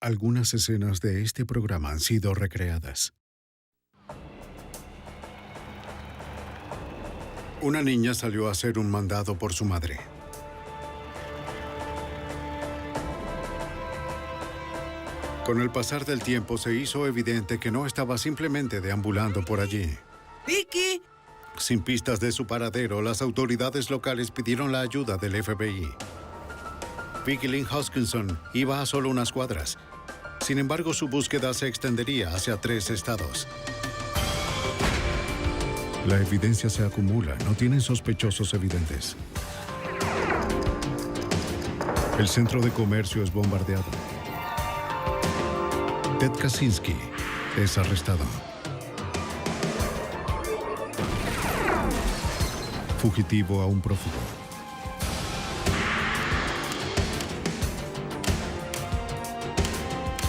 Algunas escenas de este programa han sido recreadas. Una niña salió a hacer un mandado por su madre. Con el pasar del tiempo se hizo evidente que no estaba simplemente deambulando por allí. ¡Vicky! Sin pistas de su paradero, las autoridades locales pidieron la ayuda del FBI. Vicky Lynn Hoskinson iba a solo unas cuadras. Sin embargo, su búsqueda se extendería hacia 3 estados. La evidencia se acumula, no tienen sospechosos evidentes. El centro de comercio es bombardeado. Ted Kaczynski es arrestado. Fugitivo a un prófugo.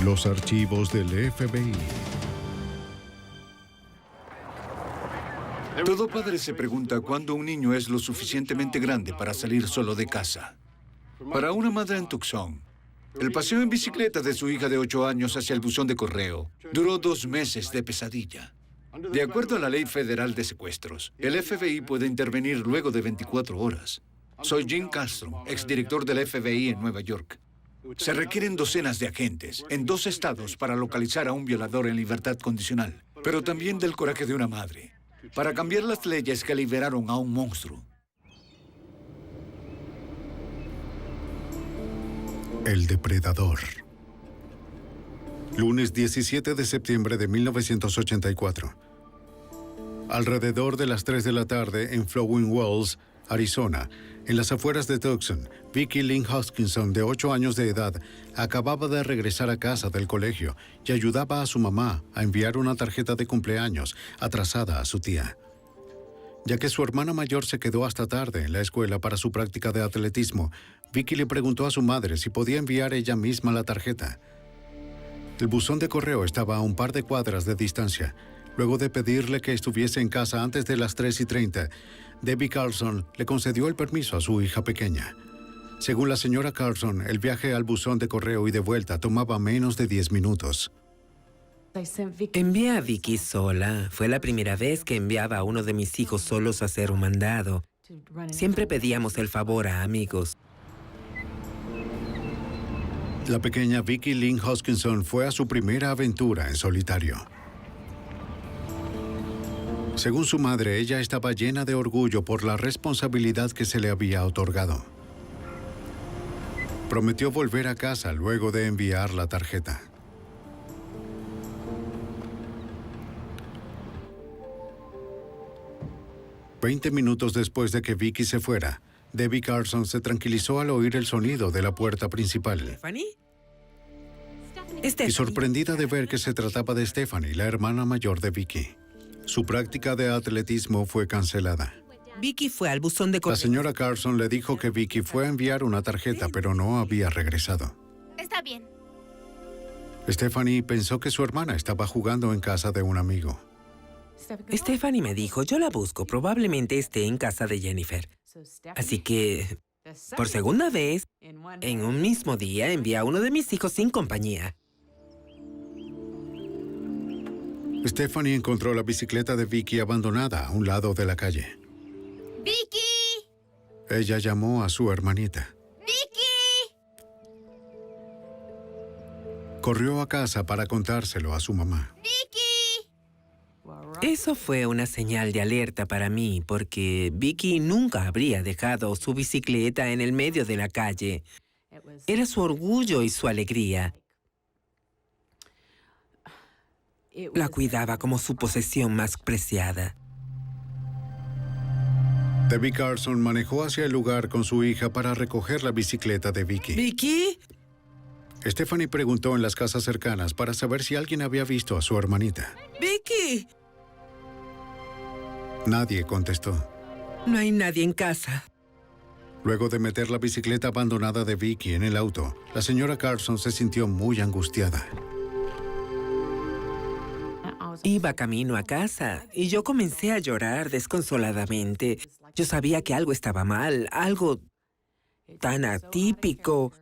Los archivos del FBI. Todo padre se pregunta cuándo un niño es lo suficientemente grande para salir solo de casa. Para una madre en Tucson, el paseo en bicicleta de su hija de 8 años hacia el buzón de correo duró 2 meses de pesadilla. De acuerdo a la Ley Federal de Secuestros, el FBI puede intervenir luego de 24 horas. Soy Jim Castro, exdirector del FBI en Nueva York. Se requieren docenas de agentes en 2 estados para localizar a un violador en libertad condicional, pero también del coraje de una madre, para cambiar las leyes que liberaron a un monstruo. El depredador. Lunes 17 de septiembre de 1984. Alrededor de las 3 de la tarde en Flowing Wells, Arizona, en las afueras de Tucson, Vicky Lynn Hoskinson, de 8 años de edad, acababa de regresar a casa del colegio y ayudaba a su mamá a enviar una tarjeta de cumpleaños atrasada a su tía. Ya que su hermana mayor se quedó hasta tarde en la escuela para su práctica de atletismo, Vicky le preguntó a su madre si podía enviar ella misma la tarjeta. El buzón de correo estaba a un par de cuadras de distancia. Luego de pedirle que estuviese en casa antes de las 3:30, Debbie Carlson le concedió el permiso a su hija pequeña. Según la señora Carlson, el viaje al buzón de correo y de vuelta tomaba menos de 10 minutos. Envié a Vicky sola. Fue la primera vez que enviaba a uno de mis hijos solos a hacer un mandado. Siempre pedíamos el favor a amigos. La pequeña Vicky Lynn Hoskinson fue a su primera aventura en solitario. Según su madre, ella estaba llena de orgullo por la responsabilidad que se le había otorgado. Prometió volver a casa luego de enviar la tarjeta. Veinte minutos después de que Vicky se fuera, Debbie Carlson se tranquilizó al oír el sonido de la puerta principal. ¿Stephanie? Y sorprendida de ver que se trataba de Stephanie, la hermana mayor de Vicky. Su práctica de atletismo fue cancelada. Vicky fue al buzón de La correo. señora Carlson le dijo que Vicky fue a enviar una tarjeta, pero no había regresado. Está bien. Stephanie pensó que su hermana estaba jugando en casa de un amigo. Stephanie me dijo, yo la busco, probablemente esté en casa de Jennifer. Así que, por segunda vez, en un mismo día, envié a uno de mis hijos sin compañía. Stephanie encontró la bicicleta de Vicky abandonada a un lado de la calle. ¡Vicky! Ella llamó a su hermanita. ¡Vicky! Corrió a casa para contárselo a su mamá. ¡Vicky! Eso fue una señal de alerta para mí, porque Vicky nunca habría dejado su bicicleta en el medio de la calle. Era su orgullo y su alegría. La cuidaba como su posesión más preciada. Debbie Carlson manejó hacia el lugar con su hija para recoger la bicicleta de Vicky. ¿Vicky? Stephanie preguntó en las casas cercanas para saber si alguien había visto a su hermanita. ¡Vicky! Nadie contestó. No hay nadie en casa. Luego de meter la bicicleta abandonada de Vicky en el auto, la señora Carlson se sintió muy angustiada. Iba camino a casa y yo comencé a llorar desconsoladamente. Yo sabía que algo estaba mal, algo tan atípico.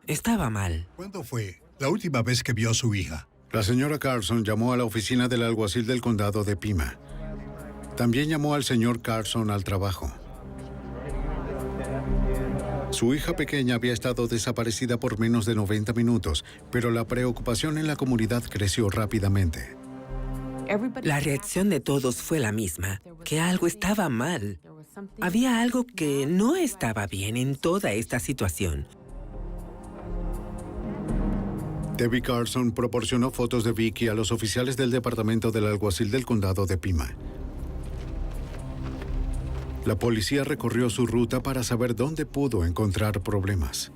Estaba mal. ¿Cuándo fue? la última vez que vio a su hija? La señora Carson llamó a la oficina del alguacil del condado de Pima. También llamó al señor Carson al trabajo. Su hija pequeña había estado desaparecida por menos de 90 minutos, pero la preocupación en la comunidad creció rápidamente. La reacción de todos fue la misma, que algo estaba mal. Había algo que no estaba bien en toda esta situación. Debbie Carson proporcionó fotos de Vicky a los oficiales del departamento del alguacil del condado de Pima. La policía recorrió su ruta para saber dónde pudo encontrar problemas.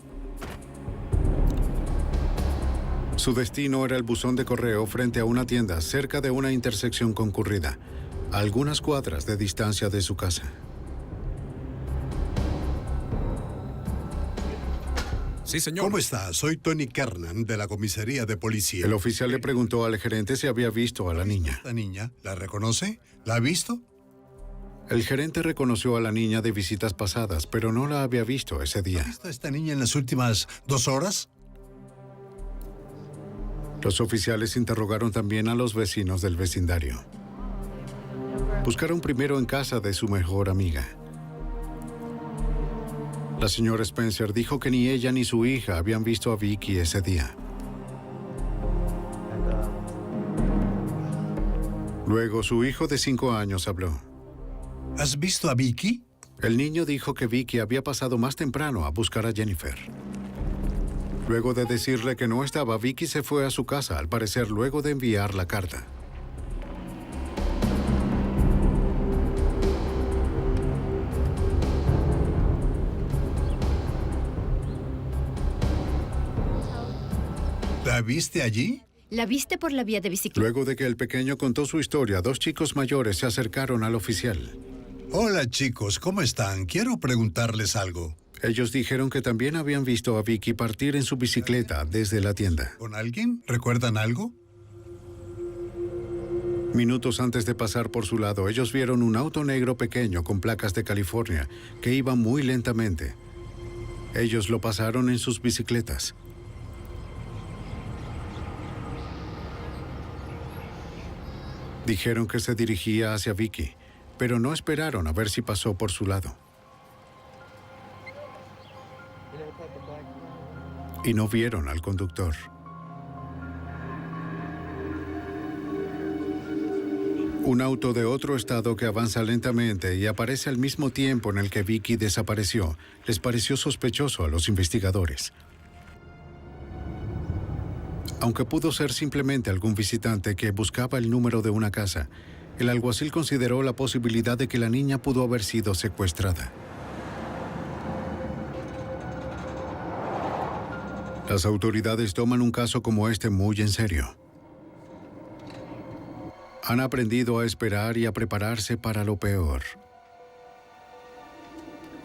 Su destino era el buzón de correo frente a una tienda cerca de una intersección concurrida, a algunas cuadras de distancia de su casa. Sí, señor. ¿Cómo está? Soy Tony Kernan, de la comisaría de policía. El oficial le preguntó al gerente si había visto a la niña. ¿Esta niña la reconoce? ¿La ha visto? El gerente reconoció a la niña de visitas pasadas, pero no la había visto ese ¿Ha día. visto a esta niña en las últimas 2 horas? Los oficiales interrogaron también a los vecinos del vecindario. Buscaron primero en casa de su mejor amiga. La señora Spencer dijo que ni ella ni su hija habían visto a Vicky ese día. Luego, su hijo de 5 años habló. ¿Has visto a Vicky? El niño dijo que Vicky había pasado más temprano a buscar a Jennifer. Luego de decirle que no estaba, Vicky se fue a su casa, al parecer luego de enviar la carta. ¿La viste allí? ¿La viste por la vía de bicicleta? Luego de que el pequeño contó su historia, 2 chicos mayores se acercaron al oficial. Hola chicos, ¿cómo están? Quiero preguntarles algo. Ellos dijeron que también habían visto a Vicky partir en su bicicleta desde la tienda. ¿Con alguien? ¿Recuerdan algo? Minutos antes de pasar por su lado, ellos vieron un auto negro pequeño con placas de California que iba muy lentamente. Ellos lo pasaron en sus bicicletas. Dijeron que se dirigía hacia Vicky, pero no esperaron a ver si pasó por su lado. Y no vieron al conductor. Un auto de otro estado que avanza lentamente y aparece al mismo tiempo en el que Vicky desapareció, les pareció sospechoso a los investigadores. Aunque pudo ser simplemente algún visitante que buscaba el número de una casa, el alguacil consideró la posibilidad de que la niña pudo haber sido secuestrada. Las autoridades toman un caso como este muy en serio. Han aprendido a esperar y a prepararse para lo peor.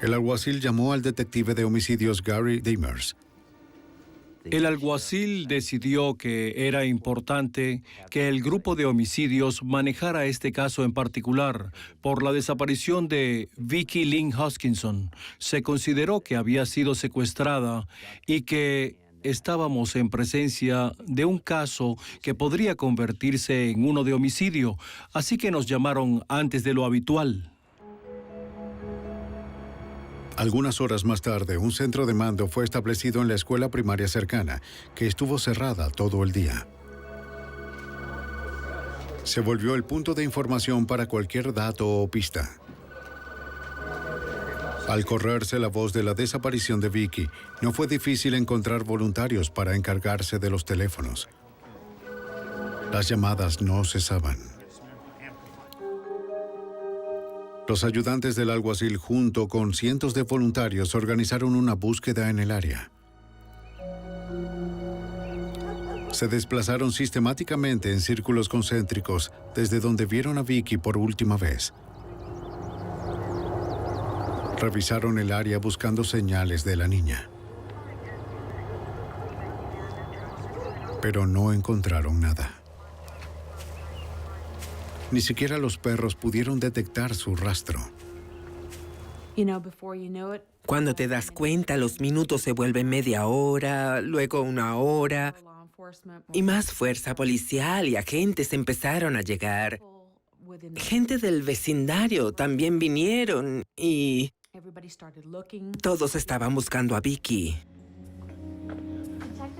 El alguacil llamó al detective de homicidios Gary Demers. El alguacil decidió que era importante que el grupo de homicidios manejara este caso en particular por la desaparición de Vicky Lynn Hoskinson. Se consideró que había sido secuestrada y que estábamos en presencia de un caso que podría convertirse en uno de homicidio, así que nos llamaron antes de lo habitual. Algunas horas más tarde, un centro de mando fue establecido en la escuela primaria cercana, que estuvo cerrada todo el día. Se volvió el punto de información para cualquier dato o pista. Al correrse la voz de la desaparición de Vicky, no fue difícil encontrar voluntarios para encargarse de los teléfonos. Las llamadas no cesaban. Los ayudantes del alguacil, junto con cientos de voluntarios, organizaron una búsqueda en el área. Se desplazaron sistemáticamente en círculos concéntricos desde donde vieron a Vicky por última vez. Revisaron el área buscando señales de la niña. Pero no encontraron nada. Ni siquiera los perros pudieron detectar su rastro. Cuando te das cuenta, los minutos se vuelven media hora, luego 1 hora. Y más fuerza policial y agentes empezaron a llegar. Gente del vecindario también vinieron y todos estaban buscando a Vicky.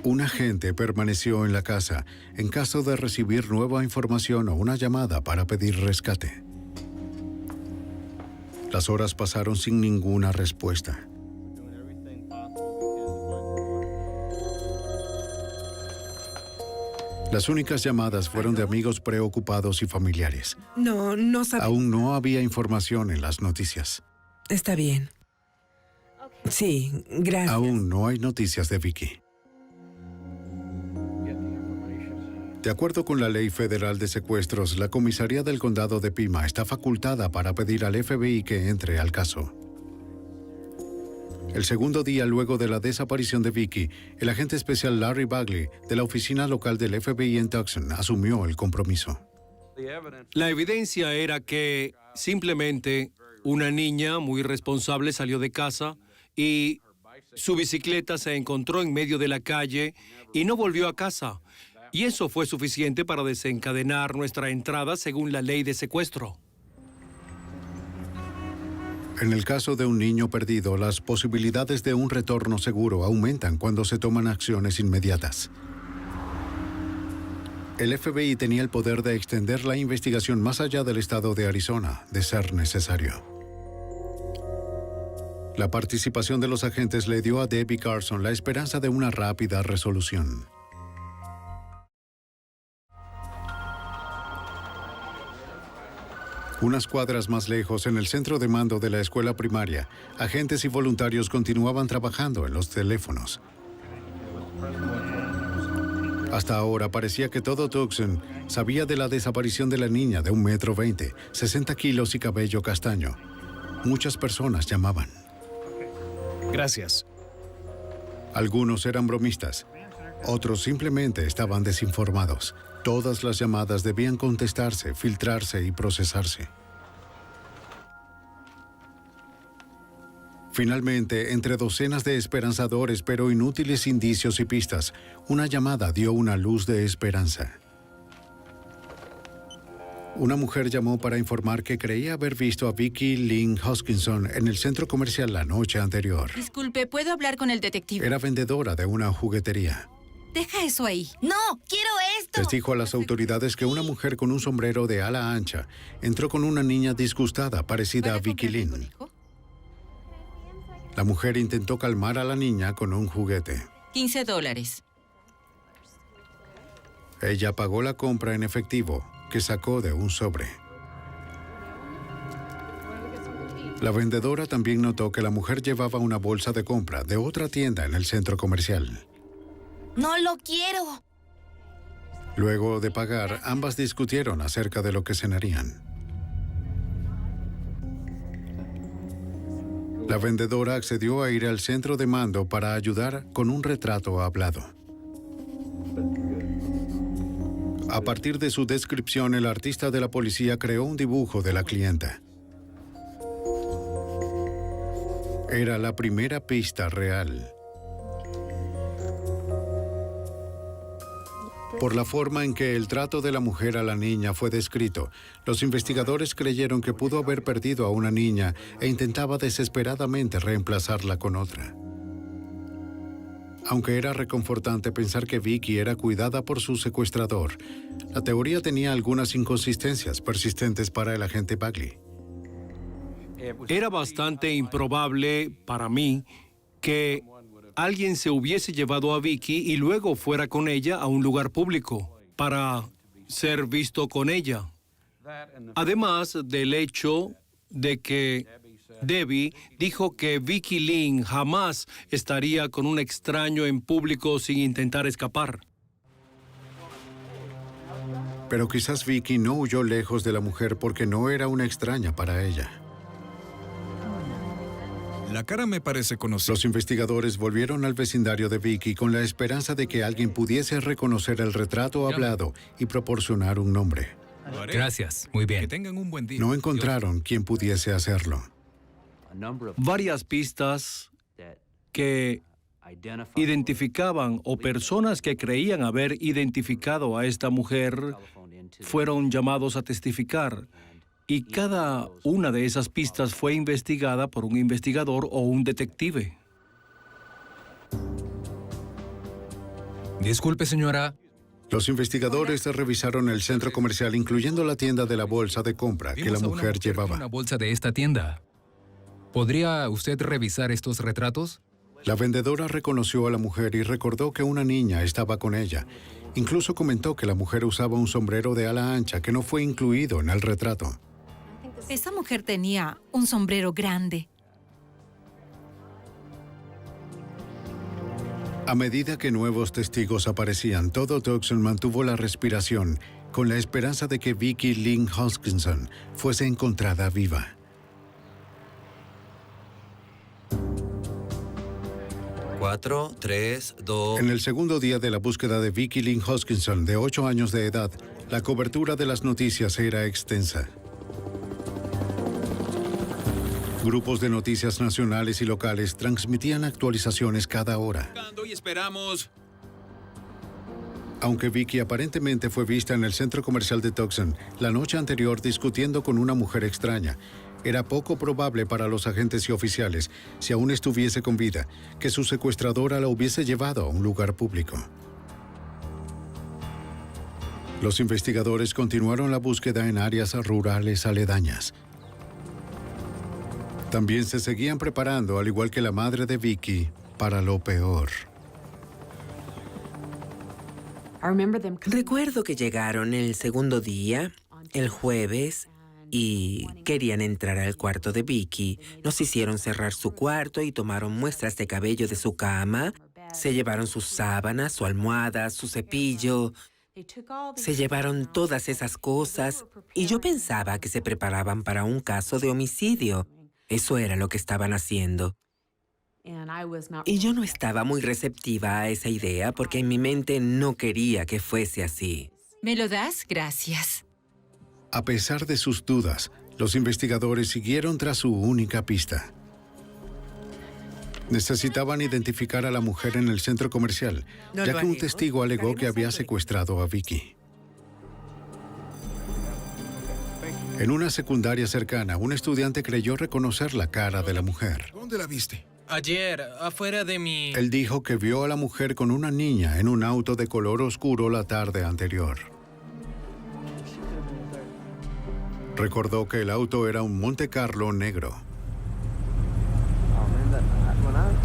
Un agente permaneció en la casa en caso de recibir nueva información o una llamada para pedir rescate. Las horas pasaron sin ninguna respuesta. Las únicas llamadas fueron de amigos preocupados y familiares. No sabía. Aún no había información en las noticias. Está bien. Sí, gracias. Aún no hay noticias de Vicky. De acuerdo con la Ley Federal de Secuestros, la comisaría del condado de Pima está facultada para pedir al FBI que entre al caso. El segundo día luego de la desaparición de Vicky, el agente especial Larry Bagley de la oficina local del FBI en Tucson asumió el compromiso. La evidencia era que simplemente una niña muy responsable salió de casa y su bicicleta se encontró en medio de la calle y no volvió a casa. Y eso fue suficiente para desencadenar nuestra entrada según la ley de secuestro. En el caso de un niño perdido, las posibilidades de un retorno seguro aumentan cuando se toman acciones inmediatas. El FBI tenía el poder de extender la investigación más allá del estado de Arizona, de ser necesario. La participación de los agentes le dio a Debbie Carson la esperanza de una rápida resolución. Unas cuadras más lejos, en el centro de mando de la escuela primaria, agentes y voluntarios continuaban trabajando en los teléfonos. Hasta ahora parecía que todo Tucson sabía de la desaparición de la niña de 1,20 m, 60 kilos y cabello castaño. Muchas personas llamaban. Gracias. Algunos eran bromistas. Otros simplemente estaban desinformados. Todas las llamadas debían contestarse, filtrarse y procesarse. Finalmente, entre docenas de esperanzadores pero inútiles indicios y pistas, una llamada dio una luz de esperanza. Una mujer llamó para informar que creía haber visto a Vicky Lynn Hoskinson en el centro comercial la noche anterior. Disculpe, ¿puedo hablar con el detective? Era vendedora de una juguetería. Deja eso ahí. ¡No! ¡Quiero esto! Les dijo a las autoridades que una mujer con un sombrero de ala ancha entró con una niña disgustada parecida a Vicky Lynn. La mujer intentó calmar a la niña con un juguete. $15. Ella pagó la compra en efectivo, que sacó de un sobre. La vendedora también notó que la mujer llevaba una bolsa de compra de otra tienda en el centro comercial. ¡No lo quiero! Luego de pagar, ambas discutieron acerca de lo que cenarían. La vendedora accedió a ir al centro de mando para ayudar con un retrato hablado. A partir de su descripción, el artista de la policía creó un dibujo de la clienta. Era la primera pista real. Por la forma en que el trato de la mujer a la niña fue descrito, los investigadores creyeron que pudo haber perdido a una niña e intentaba desesperadamente reemplazarla con otra. Aunque era reconfortante pensar que Vicky era cuidada por su secuestrador, la teoría tenía algunas inconsistencias persistentes para el agente Bagley. Era bastante improbable para mí que alguien se hubiese llevado a Vicky y luego fuera con ella a un lugar público para ser visto con ella. Además del hecho de que Debbie dijo que Vicky Lynn jamás estaría con un extraño en público sin intentar escapar. Pero quizás Vicky no huyó lejos de la mujer porque no era una extraña para ella. La cara me parece conocida. Los investigadores volvieron al vecindario de Vicky con la esperanza de que alguien pudiese reconocer el retrato hablado y proporcionar un nombre. Gracias, muy bien. Que tengan un buen día. No encontraron quien pudiese hacerlo. Varias pistas que identificaban o personas que creían haber identificado a esta mujer fueron llamados a testificar. Y cada una de esas pistas fue investigada por un investigador o un detective. Disculpe, señora. Los investigadores revisaron el centro comercial, incluyendo la tienda de la bolsa de compra que la Vimos a mujer con llevaba. una bolsa de esta tienda. ¿Podría usted revisar estos retratos? La vendedora reconoció a la mujer y recordó que una niña estaba con ella. Incluso comentó que la mujer usaba un sombrero de ala ancha que no fue incluido en el retrato. Esa mujer tenía un sombrero grande. A medida que nuevos testigos aparecían, todo Tucson mantuvo la respiración con la esperanza de que Vicky Lynn Hoskinson fuese encontrada viva. Cuatro, tres, dos... En el segundo día de la búsqueda de Vicky Lynn Hoskinson, de 8 años de edad, la cobertura de las noticias era extensa. Grupos de noticias nacionales y locales transmitían actualizaciones cada hora. Y esperamos. Aunque Vicky aparentemente fue vista en el centro comercial de Tucson la noche anterior discutiendo con una mujer extraña, era poco probable para los agentes y oficiales, si aún estuviese con vida, que su secuestradora la hubiese llevado a un lugar público. Los investigadores continuaron la búsqueda en áreas rurales aledañas. También se seguían preparando, al igual que la madre de Vicky, para lo peor. Recuerdo que llegaron el segundo día, el jueves, y querían entrar al cuarto de Vicky. Nos hicieron cerrar su cuarto y tomaron muestras de cabello de su cama. Se llevaron sus sábanas, su almohada, su cepillo. Se llevaron todas esas cosas y yo pensaba que se preparaban para un caso de homicidio. Eso era lo que estaban haciendo. Y yo no estaba muy receptiva a esa idea porque en mi mente no quería que fuese así. ¿Me lo das? Gracias. A pesar de sus dudas, los investigadores siguieron tras su única pista. Necesitaban identificar a la mujer en el centro comercial, ya que un testigo alegó que había secuestrado a Vicky. En una secundaria cercana, un estudiante creyó reconocer la cara de la mujer. ¿Dónde la viste? Ayer, afuera de mi... Él dijo que vio a la mujer con una niña en un auto de color oscuro la tarde anterior. Recordó que el auto era un Monte Carlo negro.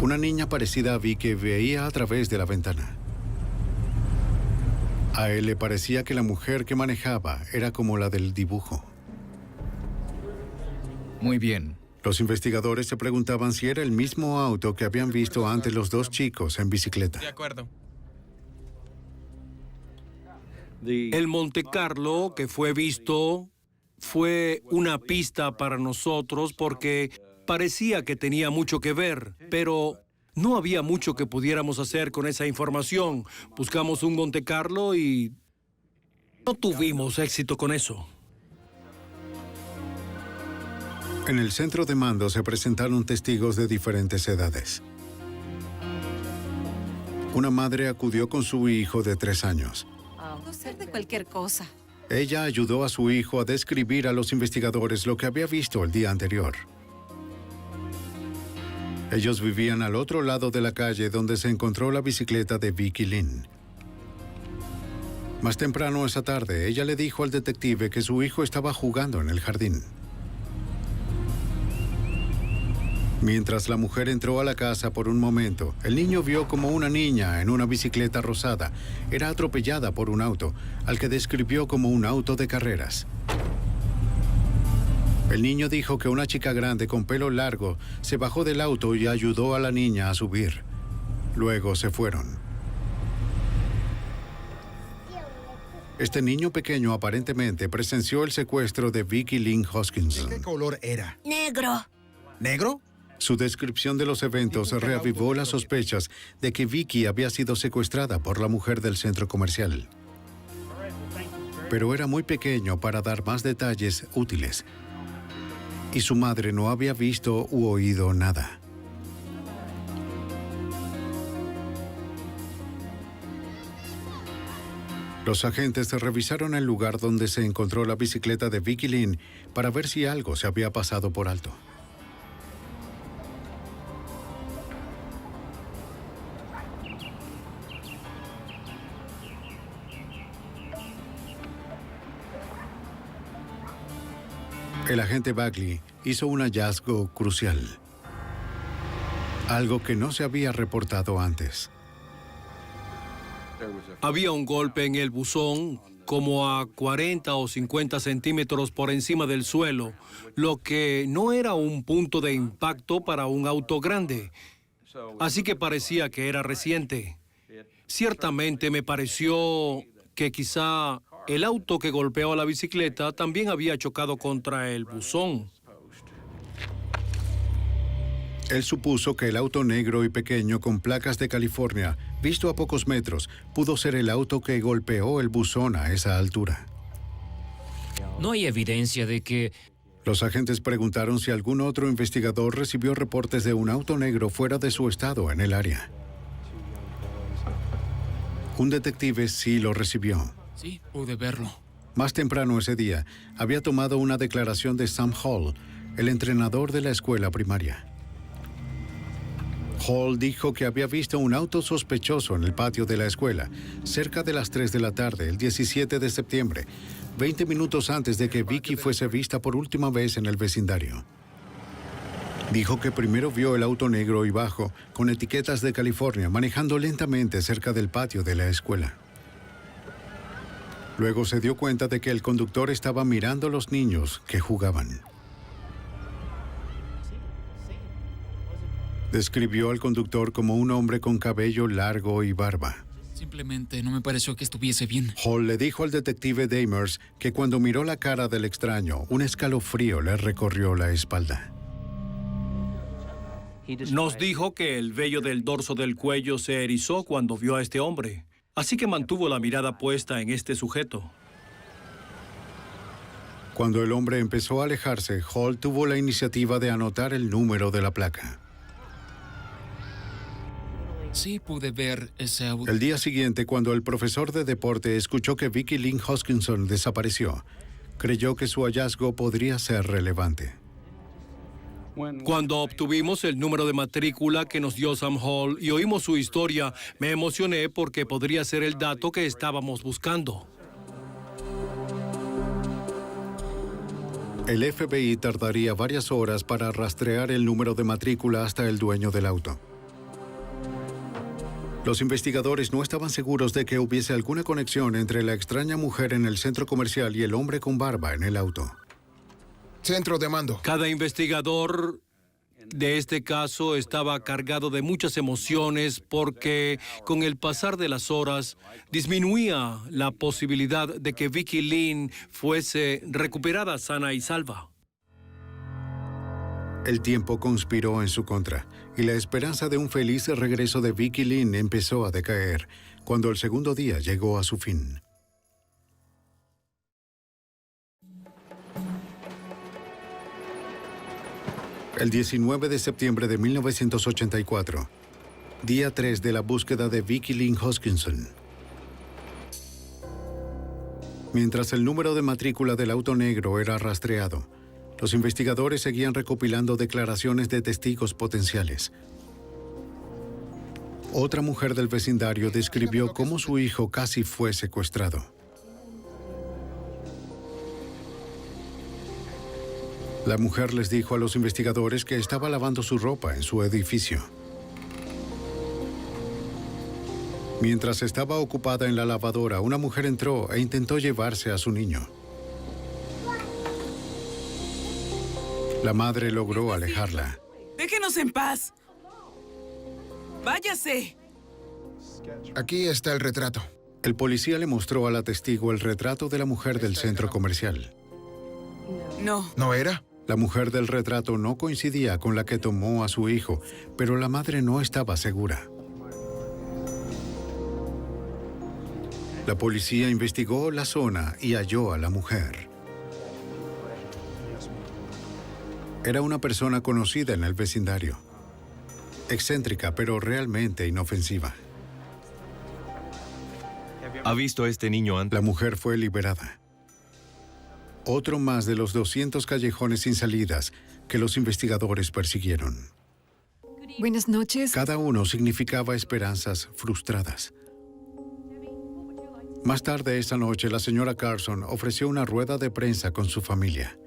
Una niña parecida a Vicky veía a través de la ventana. A él le parecía que la mujer que manejaba era como la del dibujo. Muy bien. Los investigadores se preguntaban si era el mismo auto que habían visto antes los dos chicos en bicicleta. De acuerdo. El Monte Carlo que fue visto fue una pista para nosotros porque parecía que tenía mucho que ver, pero no había mucho que pudiéramos hacer con esa información. Buscamos un Monte Carlo y no tuvimos éxito con eso. En el centro de mando se presentaron testigos de diferentes edades. Una madre acudió con su hijo de 3 años. Puedo ser de cualquier cosa. Ella ayudó a su hijo a describir a los investigadores lo que había visto el día anterior. Ellos vivían al otro lado de la calle donde se encontró la bicicleta de Vicky Lynn. Más temprano esa tarde, ella le dijo al detective que su hijo estaba jugando en el jardín. Mientras la mujer entró a la casa por un momento, el niño vio como una niña en una bicicleta rosada era atropellada por un auto, al que describió como un auto de carreras. El niño dijo que una chica grande con pelo largo se bajó del auto y ayudó a la niña a subir. Luego se fueron. Este niño pequeño aparentemente presenció el secuestro de Vicky Lynn Hoskinson. ¿Qué color era? Negro. ¿Negro? Su descripción de los eventos reavivó las sospechas de que Vicky había sido secuestrada por la mujer del centro comercial. Pero era muy pequeño para dar más detalles útiles. Y su madre no había visto u oído nada. Los agentes revisaron el lugar donde se encontró la bicicleta de Vicky Lynn para ver si algo se había pasado por alto. El agente Bagley hizo un hallazgo crucial. Algo que no se había reportado antes. Había un golpe en el buzón como a 40 o 50 centímetros por encima del suelo, lo que no era un punto de impacto para un auto grande. Así que parecía que era reciente. Ciertamente me pareció que quizá el auto que golpeó a la bicicleta también había chocado contra el buzón. Él supuso que el auto negro y pequeño con placas de California, visto a pocos metros, pudo ser el auto que golpeó el buzón a esa altura. No hay evidencia de que... Los agentes preguntaron si algún otro investigador recibió reportes de un auto negro fuera de su estado en el área. Un detective sí lo recibió. Sí, pude verlo. Más temprano ese día, había tomado una declaración de Sam Hall, el entrenador de la escuela primaria. Hall dijo que había visto un auto sospechoso en el patio de la escuela, cerca de las 3 de la tarde, el 17 de septiembre, 20 minutos antes de que Vicky fuese vista por última vez en el vecindario. Dijo que primero vio el auto negro y bajo, con etiquetas de California, manejando lentamente cerca del patio de la escuela. Luego se dio cuenta de que el conductor estaba mirando a los niños que jugaban. Describió al conductor como un hombre con cabello largo y barba. Simplemente no me pareció que estuviese bien. Hall le dijo al detective Damers que cuando miró la cara del extraño, un escalofrío le recorrió la espalda. Nos dijo que el vello del dorso del cuello se erizó cuando vio a este hombre, así que mantuvo la mirada puesta en este sujeto. Cuando el hombre empezó a alejarse, Hall tuvo la iniciativa de anotar el número de la placa. Sí, pude ver ese auto. El día siguiente, cuando el profesor de deporte escuchó que Vicky Lynn Hoskinson desapareció, creyó que su hallazgo podría ser relevante. Cuando obtuvimos el número de matrícula que nos dio Sam Hall y oímos su historia, me emocioné porque podría ser el dato que estábamos buscando. El FBI tardaría varias horas para rastrear el número de matrícula hasta el dueño del auto. Los investigadores no estaban seguros de que hubiese alguna conexión entre la extraña mujer en el centro comercial y el hombre con barba en el auto. Centro de mando. Cada investigador de este caso estaba cargado de muchas emociones porque con el pasar de las horas disminuía la posibilidad de que Vicky Lynn fuese recuperada sana y salva. El tiempo conspiró en su contra y la esperanza de un feliz regreso de Vicky Lynn empezó a decaer cuando el segundo día llegó a su fin. El 19 de septiembre de 1984, día 3 de la búsqueda de Vicky Lynn Hoskinson. Mientras el número de matrícula del auto negro era rastreado, los investigadores seguían recopilando declaraciones de testigos potenciales. Otra mujer del vecindario describió cómo su hijo casi fue secuestrado. La mujer les dijo a los investigadores que estaba lavando su ropa en su edificio. Mientras estaba ocupada en la lavadora, una mujer entró e intentó llevarse a su niño. La madre logró alejarla. ¡Déjenos en paz! ¡Váyase! Aquí está el retrato. El policía le mostró a la testigo el retrato de la mujer del centro comercial. No. ¿No era? La mujer del retrato no coincidía con la que tomó a su hijo, pero la madre no estaba segura. La policía investigó la zona y halló a la mujer. Era una persona conocida en el vecindario. Excéntrica, pero realmente inofensiva. ¿Ha visto a este niño antes? La mujer fue liberada. Otro más de los 200 callejones sin salidas que los investigadores persiguieron. Buenas noches. Cada uno significaba esperanzas frustradas. Más tarde esa noche, la señora Carson ofreció una rueda de prensa con su familia.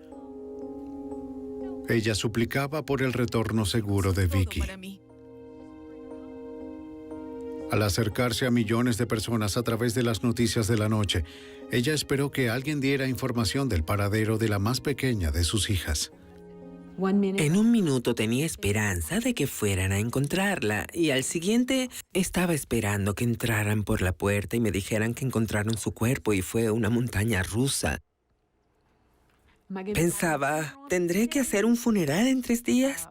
Ella suplicaba por el retorno seguro de Vicky. Al acercarse a millones de personas a través de las noticias de la noche, ella esperó que alguien diera información del paradero de la más pequeña de sus hijas. En un minuto tenía esperanza de que fueran a encontrarla y al siguiente estaba esperando que entraran por la puerta y me dijeran que encontraron su cuerpo y fue una montaña rusa. Pensaba, ¿tendré que hacer un funeral en 3 días?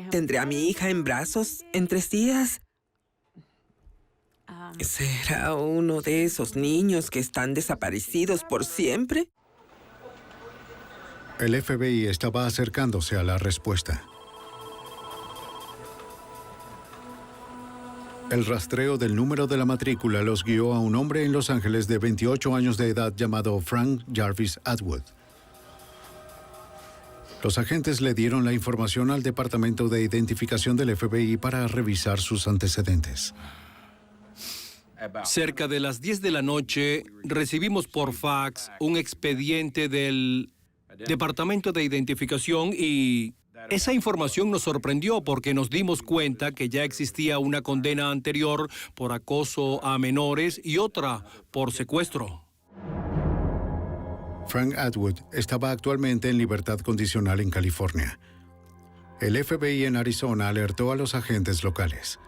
¿Tendré a mi hija en brazos en 3 días? ¿Será uno de esos niños que están desaparecidos por siempre? El FBI estaba acercándose a la respuesta. El rastreo del número de la matrícula los guió a un hombre en Los Ángeles de 28 años de edad llamado Frank Jarvis Atwood. Los agentes le dieron la información al Departamento de Identificación del FBI para revisar sus antecedentes. Cerca de las 10 de la noche, recibimos por fax un expediente del Departamento de Identificación y esa información nos sorprendió porque nos dimos cuenta que ya existía una condena anterior por acoso a menores y otra por secuestro. Frank Atwood estaba actualmente en libertad condicional en California. El FBI en Arizona alertó a los agentes locales.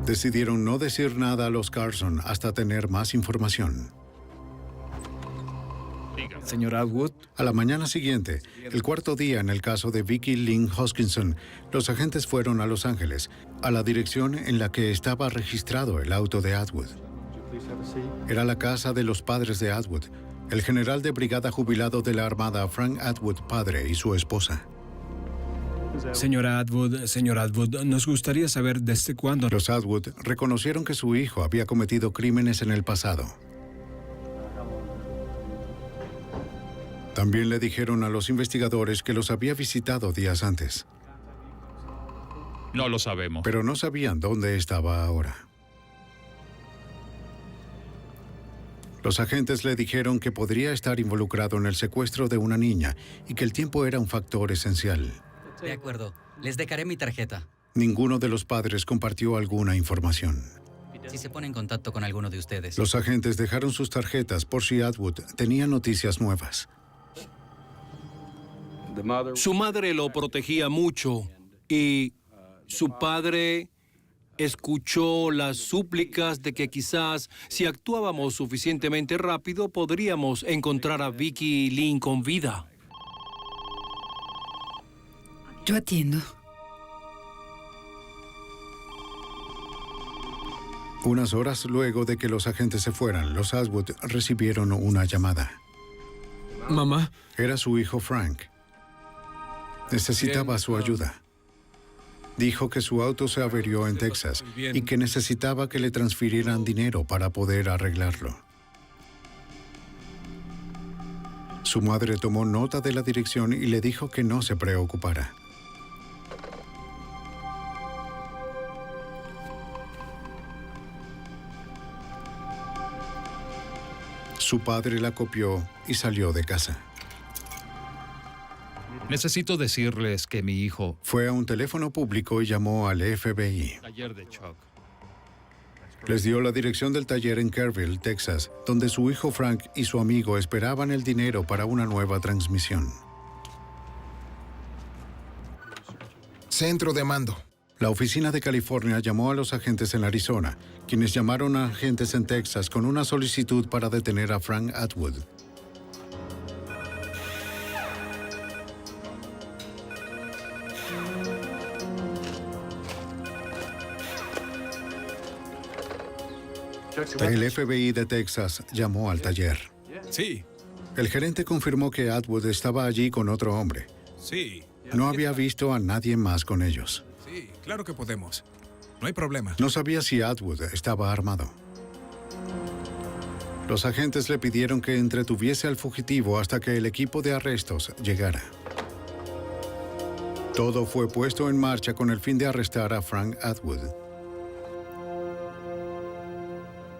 Decidieron no decir nada a los Carson hasta tener más información. Señor Atwood. A la mañana siguiente, el cuarto día en el caso de Vicky Lynn Hoskinson, los agentes fueron a Los Ángeles, a la dirección en la que estaba registrado el auto de Atwood. Era la casa de los padres de Atwood, el general de brigada jubilado de la Armada Frank Atwood padre y su esposa. Señor Atwood, nos gustaría saber desde cuándo... Los Atwood reconocieron que su hijo había cometido crímenes en el pasado. También le dijeron a los investigadores que los había visitado días antes. No lo sabemos. Pero no sabían dónde estaba ahora. Los agentes le dijeron que podría estar involucrado en el secuestro de una niña y que el tiempo era un factor esencial. De acuerdo. Les dejaré mi tarjeta. Ninguno de los padres compartió alguna información. Si se pone en contacto con alguno de ustedes. Los agentes dejaron sus tarjetas por si Atwood tenía noticias nuevas. Su madre lo protegía mucho y su padre escuchó las súplicas de que quizás si actuábamos suficientemente rápido podríamos encontrar a Vicky Lynn con vida. Yo atiendo. Unas horas luego de que los agentes se fueran, los Atwood recibieron una llamada. Mamá. Era su hijo Frank. Necesitaba su ayuda. Dijo que su auto se averió en Texas y que necesitaba que le transfirieran dinero para poder arreglarlo. Su madre tomó nota de la dirección y le dijo que no se preocupara. Su padre la copió y salió de casa. Necesito decirles que mi hijo... Fue a un teléfono público y llamó al FBI. Taller de Chuck. Les dio la dirección del taller en Kerrville, Texas, donde su hijo Frank y su amigo esperaban el dinero para una nueva transmisión. Centro de mando. La oficina de California llamó a los agentes en Arizona, quienes llamaron a agentes en Texas con una solicitud para detener a Frank Atwood. El FBI de Texas llamó al taller. Sí. El gerente confirmó que Atwood estaba allí con otro hombre. Sí. No había visto a nadie más con ellos. Sí, claro que podemos. No hay problema. No sabía si Atwood estaba armado. Los agentes le pidieron que entretuviese al fugitivo hasta que el equipo de arrestos llegara. Todo fue puesto en marcha con el fin de arrestar a Frank Atwood.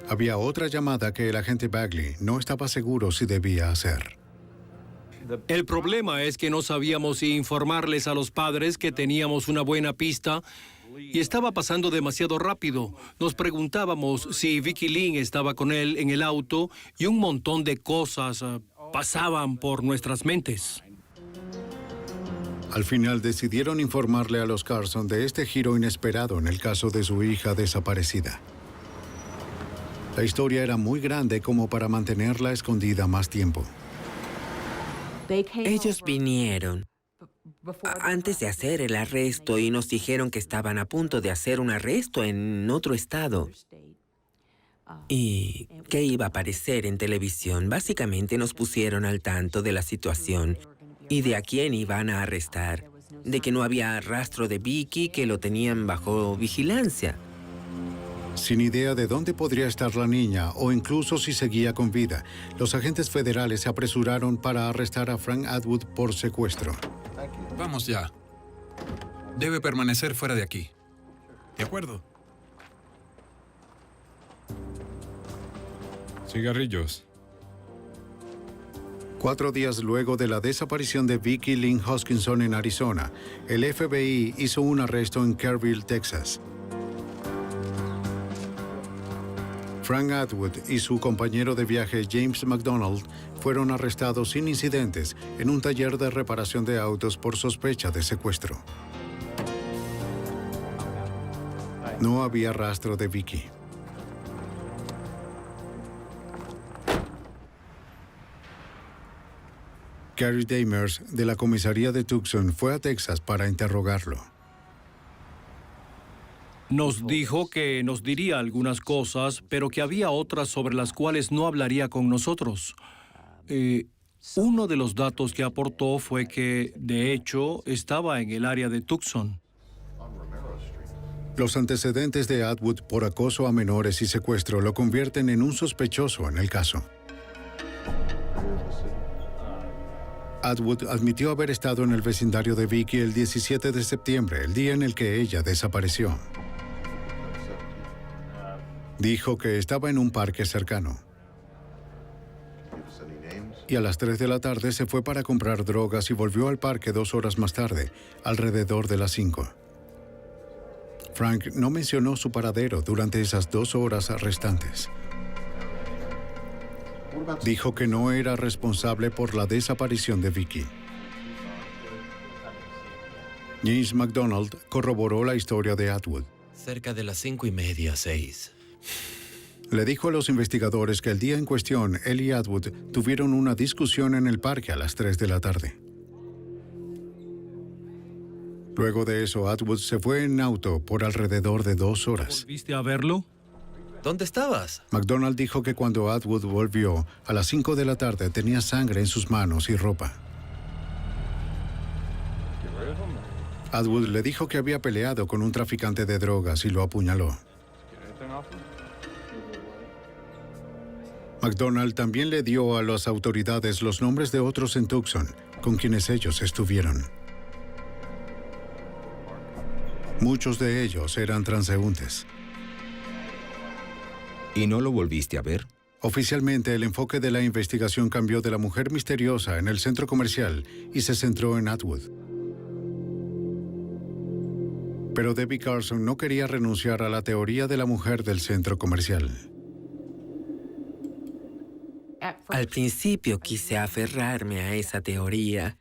Había otra llamada que el agente Bagley no estaba seguro si debía hacer. El problema es que no sabíamos si informarles a los padres que teníamos una buena pista y estaba pasando demasiado rápido. Nos preguntábamos si Vicky Lynn estaba con él en el auto y un montón de cosas pasaban por nuestras mentes. Al final decidieron informarle a los Carson de este giro inesperado en el caso de su hija desaparecida. La historia era muy grande como para mantenerla escondida más tiempo. Ellos vinieron antes de hacer el arresto y nos dijeron que estaban a punto de hacer un arresto en otro estado y que iba a aparecer en televisión. Básicamente nos pusieron al tanto de la situación y de a quién iban a arrestar, de que no había rastro de Vicky, que lo tenían bajo vigilancia. Sin idea de dónde podría estar la niña o incluso si seguía con vida, los agentes federales se apresuraron para arrestar a Frank Atwood por secuestro. Vamos ya. Debe permanecer fuera de aquí. ¿De acuerdo? Cigarrillos. 4 días luego de la desaparición de Vicky Lynn Hoskinson en Arizona, el FBI hizo un arresto en Kerrville, Texas. Frank Atwood y su compañero de viaje James McDonald fueron arrestados sin incidentes en un taller de reparación de autos por sospecha de secuestro. No había rastro de Vicky. Gary Damers, de la comisaría de Tucson, fue a Texas para interrogarlo. Nos dijo que nos diría algunas cosas, pero que había otras sobre las cuales no hablaría con nosotros. Uno de los datos que aportó fue que, de hecho, estaba en el área de Tucson. Los antecedentes de Atwood por acoso a menores y secuestro lo convierten en un sospechoso en el caso. Atwood admitió haber estado en el vecindario de Vicky el 17 de septiembre, el día en el que ella desapareció. Dijo que estaba en un parque cercano. Y a las 3 de la tarde se fue para comprar drogas y volvió al parque 2 horas más tarde, alrededor de las 5. Frank no mencionó su paradero durante esas 2 horas restantes. Dijo que no era responsable por la desaparición de Vicky. James McDonald corroboró la historia de Atwood. Cerca de las 5:30, 6. Le dijo a los investigadores que el día en cuestión, él y Atwood tuvieron una discusión en el parque a las 3 de la tarde. Luego de eso, Atwood se fue en auto por alrededor de 2 horas. ¿Volviste a verlo? ¿Dónde estabas? McDonald dijo que cuando Atwood volvió, a las 5 de la tarde tenía sangre en sus manos y ropa. Atwood le dijo que había peleado con un traficante de drogas y lo apuñaló. McDonald también le dio a las autoridades los nombres de otros en Tucson, con quienes ellos estuvieron. Muchos de ellos eran transeúntes. ¿Y no lo volviste a ver? Oficialmente, el enfoque de la investigación cambió de la mujer misteriosa en el centro comercial y se centró en Atwood. Pero Debbie Carson no quería renunciar a la teoría de la mujer del centro comercial. Al principio quise aferrarme a esa teoría,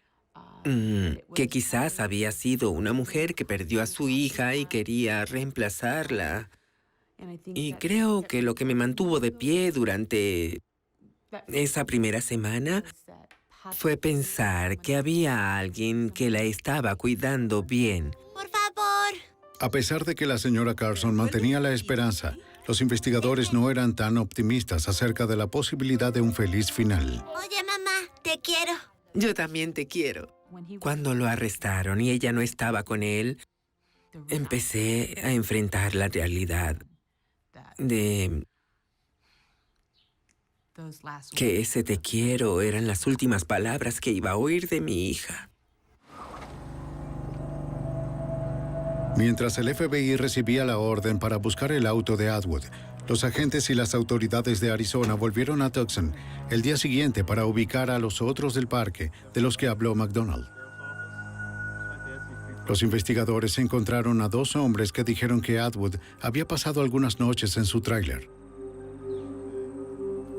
que quizás había sido una mujer que perdió a su hija y quería reemplazarla. Y creo que lo que me mantuvo de pie durante esa primera semana fue pensar que había alguien que la estaba cuidando bien. Por favor. A pesar de que la señora Carson mantenía la esperanza, los investigadores no eran tan optimistas acerca de la posibilidad de un feliz final. Oye, mamá, te quiero. Yo también te quiero. Cuando lo arrestaron y ella no estaba con él, empecé a enfrentar la realidad de que ese te quiero eran las últimas palabras que iba a oír de mi hija. Mientras el FBI recibía la orden para buscar el auto de Atwood, los agentes y las autoridades de Arizona volvieron a Tucson el día siguiente para ubicar a los otros del parque de los que habló McDonald. Los investigadores encontraron a 2 hombres que dijeron que Atwood había pasado algunas noches en su tráiler.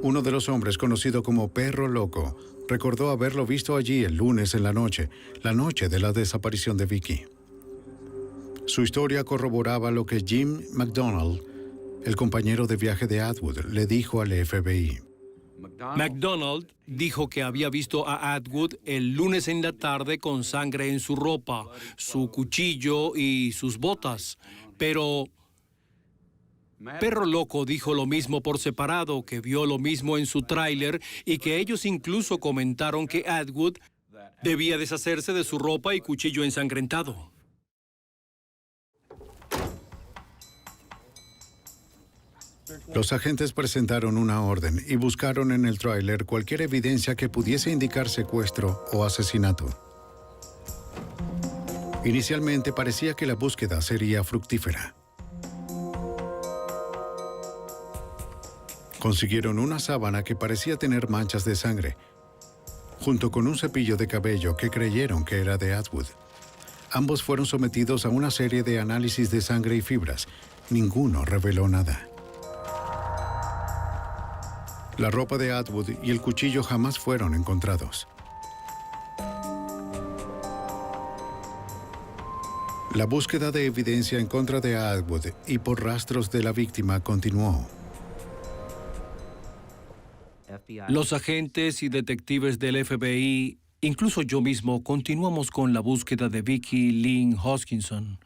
Uno de los hombres, conocido como Perro Loco, recordó haberlo visto allí el lunes en la noche de la desaparición de Vicky. Su historia corroboraba lo que Jim McDonald, el compañero de viaje de Atwood, le dijo al FBI. McDonald dijo que había visto a Atwood el lunes en la tarde con sangre en su ropa, su cuchillo y sus botas, pero Perro Loco dijo lo mismo por separado, que vio lo mismo en su tráiler y que ellos incluso comentaron que Atwood debía deshacerse de su ropa y cuchillo ensangrentado. Los agentes presentaron una orden y buscaron en el tráiler cualquier evidencia que pudiese indicar secuestro o asesinato. Inicialmente parecía que la búsqueda sería fructífera. Consiguieron una sábana que parecía tener manchas de sangre, junto con un cepillo de cabello que creyeron que era de Atwood. Ambos fueron sometidos a una serie de análisis de sangre y fibras. Ninguno reveló nada. La ropa de Atwood y el cuchillo jamás fueron encontrados. La búsqueda de evidencia en contra de Atwood y por rastros de la víctima continuó. Los agentes y detectives del FBI, incluso yo mismo, continuamos con la búsqueda de Vicky Lynn Hoskinson.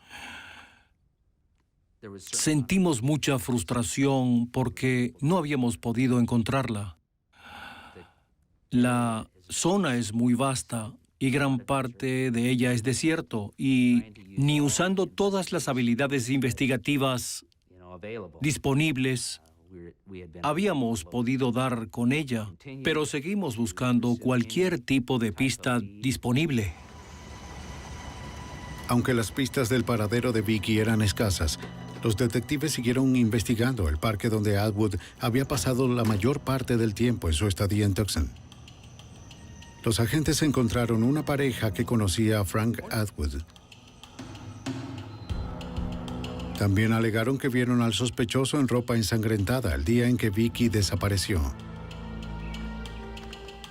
Sentimos mucha frustración porque no habíamos podido encontrarla. La zona es muy vasta y gran parte de ella es desierto, y ni usando todas las habilidades investigativas disponibles habíamos podido dar con ella, pero seguimos buscando cualquier tipo de pista disponible. Aunque las pistas del paradero de Vicky eran escasas, los detectives siguieron investigando el parque donde Atwood había pasado la mayor parte del tiempo en su estadía en Tucson. Los agentes encontraron una pareja que conocía a Frank Atwood. También alegaron que vieron al sospechoso en ropa ensangrentada el día en que Vicky desapareció.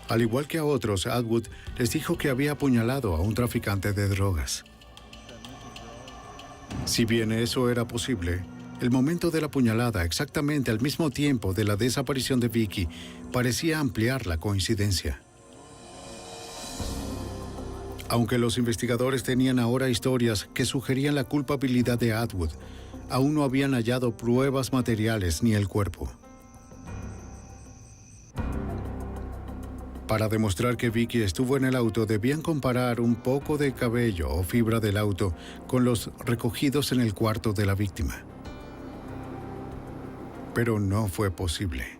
Al igual que a otros, Atwood les dijo que había apuñalado a un traficante de drogas. Si bien eso era posible, el momento de la puñalada, exactamente al mismo tiempo de la desaparición de Vicky, parecía ampliar la coincidencia. Aunque los investigadores tenían ahora historias que sugerían la culpabilidad de Atwood, aún no habían hallado pruebas materiales ni el cuerpo. Para demostrar que Vicky estuvo en el auto, debían comparar un poco de cabello o fibra del auto con los recogidos en el cuarto de la víctima. Pero no fue posible.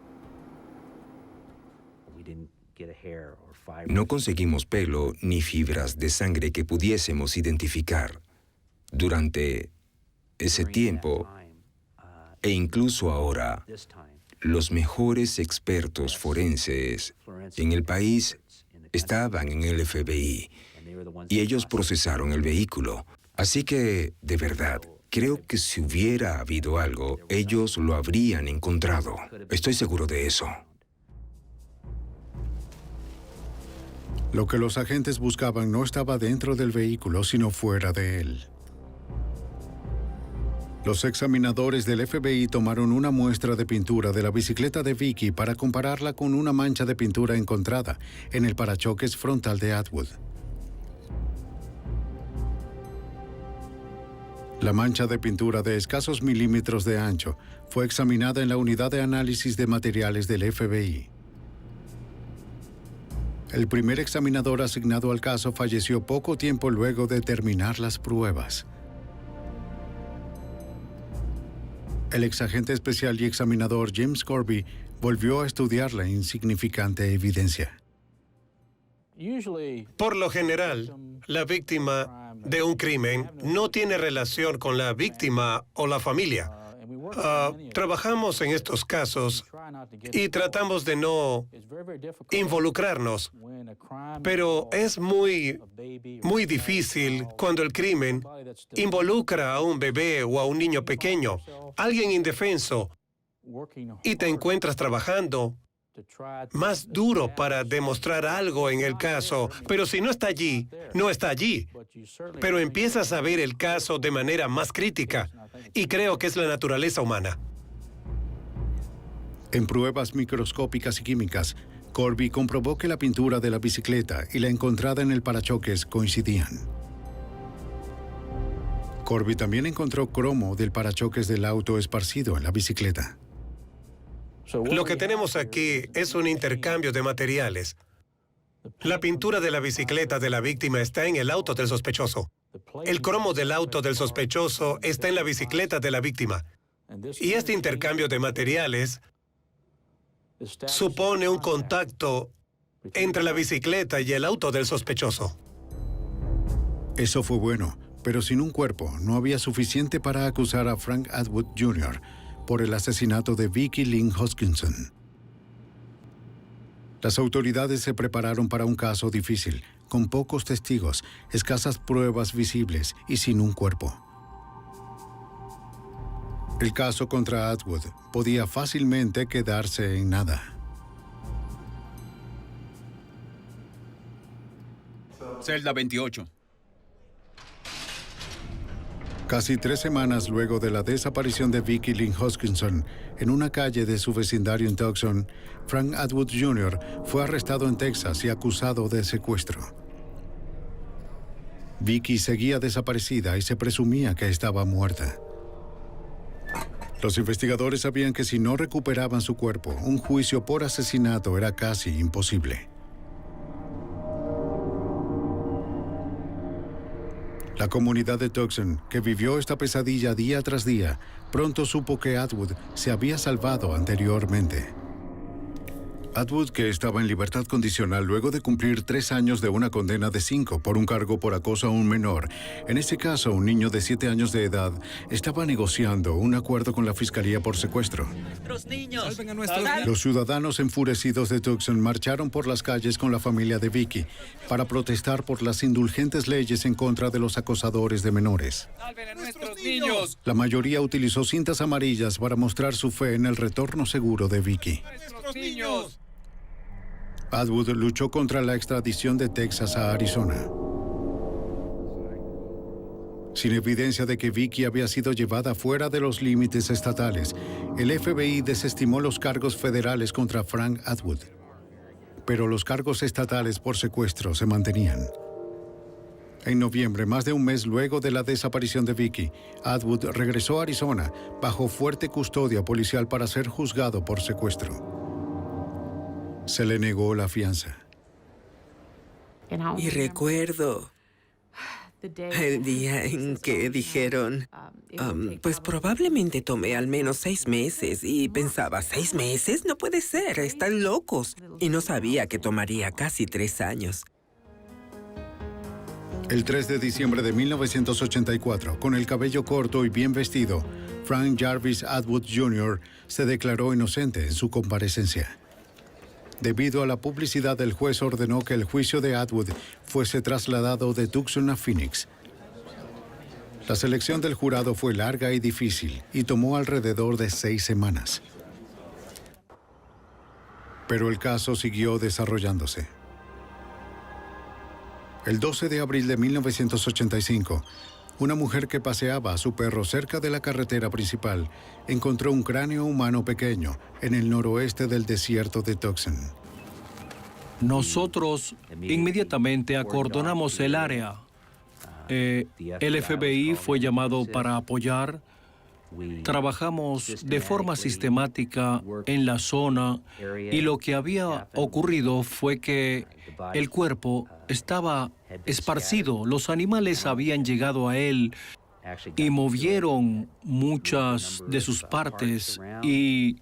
No conseguimos pelo ni fibras de sangre que pudiésemos identificar. Durante ese tiempo, e incluso ahora, los mejores expertos forenses en el país estaban en el FBI y ellos procesaron el vehículo. Así que, de verdad, creo que si hubiera habido algo, ellos lo habrían encontrado. Estoy seguro de eso. Lo que los agentes buscaban no estaba dentro del vehículo, sino fuera de él. Los examinadores del FBI tomaron una muestra de pintura de la bicicleta de Vicky para compararla con una mancha de pintura encontrada en el parachoques frontal de Atwood. La mancha de pintura de escasos milímetros de ancho fue examinada en la unidad de análisis de materiales del FBI. El primer examinador asignado al caso falleció poco tiempo luego de terminar las pruebas. El exagente especial y examinador James Corby volvió a estudiar la insignificante evidencia. Por lo general, la víctima de un crimen no tiene relación con la víctima o la familia. Trabajamos en estos casos y tratamos de no involucrarnos, pero es muy difícil cuando el crimen involucra a un bebé o a un niño pequeño, alguien indefenso, y te encuentras trabajando más duro para demostrar algo en el caso, pero si no está allí, no está allí. Pero empiezas a ver el caso de manera más crítica, y creo que es la naturaleza humana. En pruebas microscópicas y químicas, Corby comprobó que la pintura de la bicicleta y la encontrada en el parachoques coincidían. Corby también encontró cromo del parachoques del auto esparcido en la bicicleta. Lo que tenemos aquí es un intercambio de materiales. La pintura de la bicicleta de la víctima está en el auto del sospechoso. El cromo del auto del sospechoso está en la bicicleta de la víctima. Y este intercambio de materiales supone un contacto entre la bicicleta y el auto del sospechoso. Eso fue bueno, pero sin un cuerpo no había suficiente para acusar a Frank Atwood Jr. por el asesinato de Vicki Lynn Hoskinson. Las autoridades se prepararon para un caso difícil, con pocos testigos, escasas pruebas visibles y sin un cuerpo. El caso contra Atwood podía fácilmente quedarse en nada. Celda 28. Casi 3 semanas luego de la desaparición de Vicki Lynn Hoskinson en una calle de su vecindario en Tucson, Frank Atwood Jr. fue arrestado en Texas y acusado de secuestro. Vicki seguía desaparecida y se presumía que estaba muerta. Los investigadores sabían que si no recuperaban su cuerpo, un juicio por asesinato era casi imposible. La comunidad de Tucson, que vivió esta pesadilla día tras día, pronto supo que Atwood se había salvado anteriormente. Atwood, que estaba en libertad condicional luego de cumplir 3 años de una condena de 5 por un cargo por acoso a un menor, en este caso un niño de 7 años de edad, estaba negociando un acuerdo con la fiscalía por secuestro. Los ciudadanos enfurecidos de Tucson marcharon por las calles con la familia de Vicki para protestar por las indulgentes leyes en contra de los acosadores de menores. La mayoría utilizó cintas amarillas para mostrar su fe en el retorno seguro de Vicki. Atwood luchó contra la extradición de Texas a Arizona. Sin evidencia de que Vicki había sido llevada fuera de los límites estatales, el FBI desestimó los cargos federales contra Frank Atwood. Pero los cargos estatales por secuestro se mantenían. En noviembre, más de un mes luego de la desaparición de Vicki, Atwood regresó a Arizona bajo fuerte custodia policial para ser juzgado por secuestro. Se le negó la fianza. Y recuerdo el día en que dijeron, pues probablemente tomé al menos 6 meses. Y pensaba, 6 meses, no puede ser, están locos. Y no sabía que tomaría casi 3 años. El 3 de diciembre de 1984, con el cabello corto y bien vestido, Frank Jarvis Atwood Jr. se declaró inocente en su comparecencia. Debido a la publicidad, el juez ordenó que el juicio de Atwood fuese trasladado de Tucson a Phoenix. La selección del jurado fue larga y difícil y tomó alrededor de 6 semanas. Pero el caso siguió desarrollándose. El 12 de abril de 1985, una mujer que paseaba a su perro cerca de la carretera principal encontró un cráneo humano pequeño en el noroeste del desierto de Tucson. Nosotros inmediatamente acordonamos el área. El FBI fue llamado para apoyar. Trabajamos de forma sistemática en la zona y lo que había ocurrido fue que el cuerpo estaba esparcido. Los animales habían llegado a él y movieron muchas de sus partes y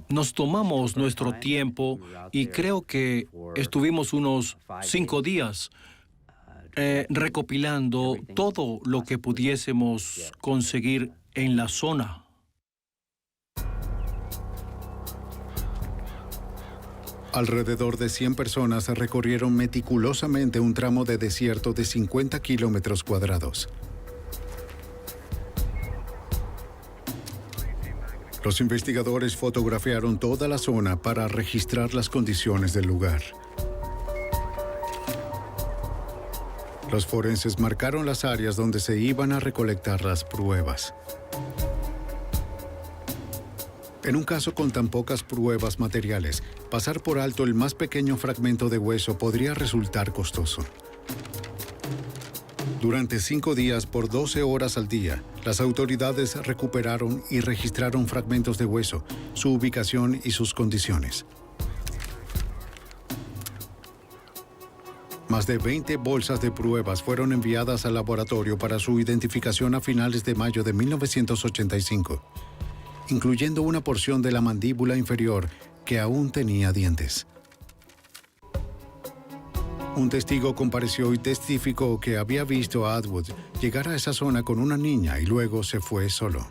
nos tomamos nuestro tiempo y creo que estuvimos unos 5 días recopilando todo lo que pudiésemos conseguir en la zona. Alrededor de 100 personas recorrieron meticulosamente un tramo de desierto de 50 kilómetros cuadrados. Los investigadores fotografiaron toda la zona para registrar las condiciones del lugar. Los forenses marcaron las áreas donde se iban a recolectar las pruebas. En un caso con tan pocas pruebas materiales, pasar por alto el más pequeño fragmento de hueso podría resultar costoso. Durante 5 días, por 12 horas al día, las autoridades recuperaron y registraron fragmentos de hueso, su ubicación y sus condiciones. Más de 20 bolsas de pruebas fueron enviadas al laboratorio para su identificación a finales de mayo de 1985, incluyendo una porción de la mandíbula inferior que aún tenía dientes. Un testigo compareció y testificó que había visto a Atwood llegar a esa zona con una niña y luego se fue solo.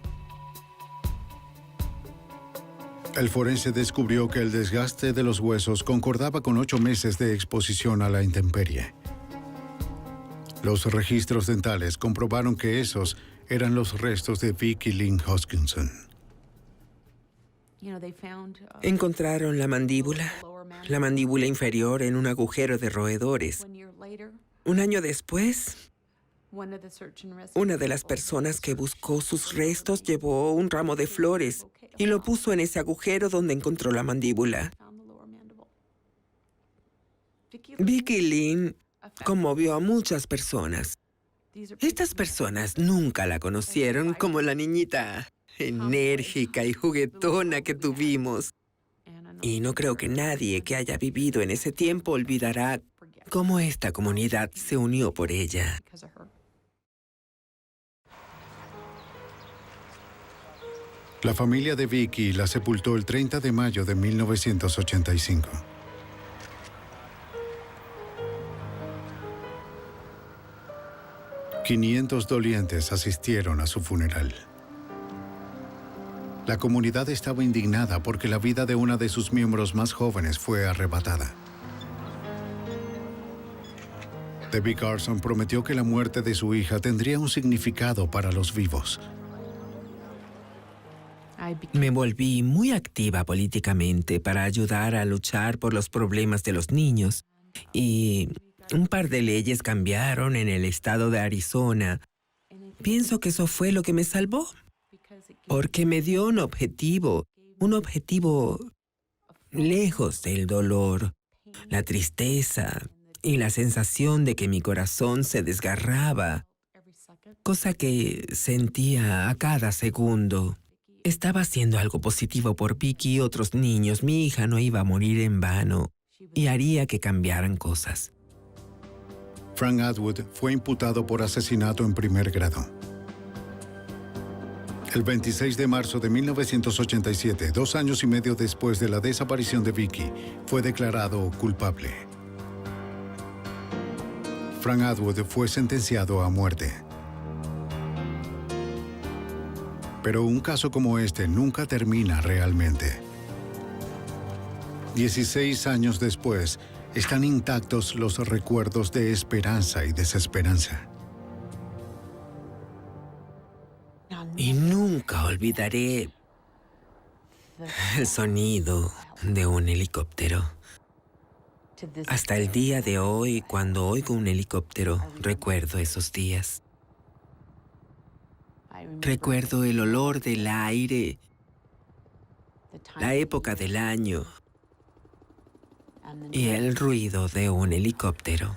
El forense descubrió que el desgaste de los huesos concordaba con 8 meses de exposición a la intemperie. Los registros dentales comprobaron que esos eran los restos de Vicki Lynn Hoskinson. Encontraron la mandíbula inferior en un agujero de roedores. Un año después, una de las personas que buscó sus restos llevó un ramo de flores y lo puso en ese agujero donde encontró la mandíbula. Vicki Lynn conmovió a muchas personas. Estas personas nunca la conocieron como la niñita enérgica y juguetona que tuvimos. Y no creo que nadie que haya vivido en ese tiempo olvidará cómo esta comunidad se unió por ella. La familia de Vicki la sepultó el 30 de mayo de 1985. $500 dolientes asistieron a su funeral. La comunidad estaba indignada porque la vida de una de sus miembros más jóvenes fue arrebatada. Debbie Carson prometió que la muerte de su hija tendría un significado para los vivos. Me volví muy activa políticamente para ayudar a luchar por los problemas de los niños. Y un par de leyes cambiaron en el estado de Arizona. Pienso que eso fue lo que me salvó. Porque me dio un objetivo lejos del dolor, la tristeza y la sensación de que mi corazón se desgarraba, cosa que sentía a cada segundo. Estaba haciendo algo positivo por Vicki y otros niños. Mi hija no iba a morir en vano y haría que cambiaran cosas. Frank Atwood fue imputado por asesinato en primer grado. El 26 de marzo de 1987, 2 años y medio después de la desaparición de Vicki, fue declarado culpable. Frank Atwood fue sentenciado a muerte. Pero un caso como este nunca termina realmente. 16 años después, están intactos los recuerdos de esperanza y desesperanza. Y nunca olvidaré el sonido de un helicóptero. Hasta el día de hoy, cuando oigo un helicóptero, recuerdo esos días. Recuerdo el olor del aire, la época del año y el ruido de un helicóptero.